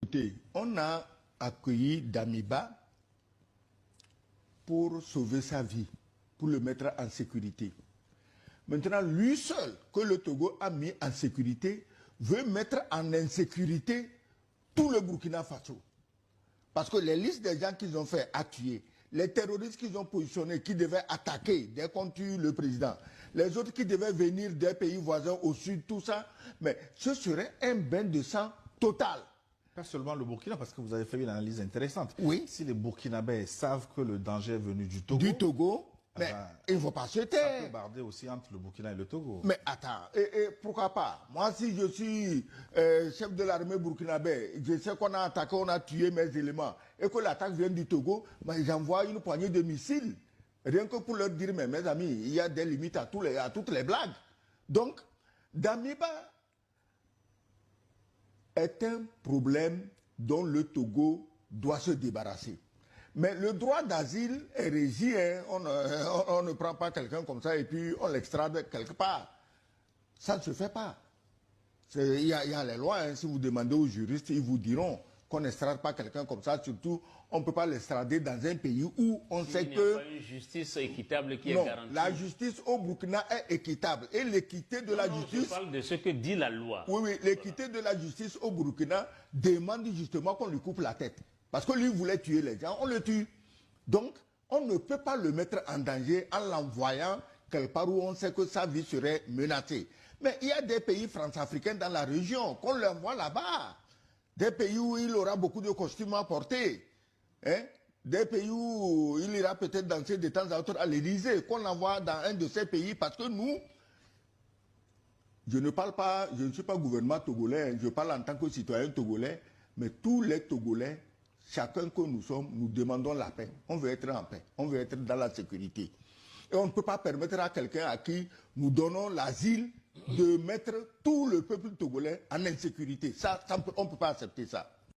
écoutez, on a accueilli Damiba pour sauver sa vie, pour le mettre en sécurité. Maintenant, lui seul, que le Togo a mis en sécurité, veut mettre en insécurité tout le Burkina Faso. Parce que les listes des gens qu'ils ont fait tuer, les terroristes qu'ils ont positionnés, qui devaient attaquer dès qu'on tue le président, les autres qui devaient venir des pays voisins au sud, tout ça, mais ce serait un bain de sang total. Pas seulement le Burkina, parce que vous avez fait une analyse intéressante. Oui. Si les Burkinabés savent que le danger est venu du Togo, mais il ne faut pas se taire. Ça peut barder aussi entre le Burkina et le Togo. Mais attends, et pourquoi pas? Moi, si je suis chef de l'armée burkinabé, je sais qu'on a attaqué, on a tué mes éléments, et que l'attaque vient du Togo, j'envoie une poignée de missiles. Rien que pour leur dire, mais mes amis, il y a des limites à toutes les blagues. Donc, Damiba est un problème dont le Togo doit se débarrasser. Mais le droit d'asile est régi, hein. On ne prend pas quelqu'un comme ça et puis on l'extrade quelque part. Ça ne se fait pas. Il y a les lois, hein. Si vous demandez aux juristes, ils vous diront qu'on n'extrade pas quelqu'un comme ça. Surtout, on ne peut pas l'extrader dans un pays où on sait que... Il n'y a pas une justice équitable qui est garantie. La justice au Burkina est équitable. Et l'équité de la justice... Je parle de ce que dit la loi. Oui, l'équité de la justice au Burkina demande justement qu'on lui coupe la tête. Parce que lui voulait tuer les gens, on le tue. Donc, on ne peut pas le mettre en danger en l'envoyant quelque part où on sait que sa vie serait menacée. Mais il y a des pays france-africains dans la région, qu'on l'envoie là-bas. Des pays où il aura beaucoup de costumes à porter. Hein? Des pays où il ira peut-être danser de temps à autre à l'Élysée, qu'on l'envoie dans un de ces pays. Parce que nous, je ne suis pas gouvernement togolais, je parle en tant que citoyen togolais, mais tous les Togolais, chacun que nous sommes, nous demandons la paix. On veut être en paix, on veut être dans la sécurité. Et on ne peut pas permettre à quelqu'un à qui nous donnons l'asile de mettre tout le peuple togolais en insécurité. Ça on ne peut pas accepter ça.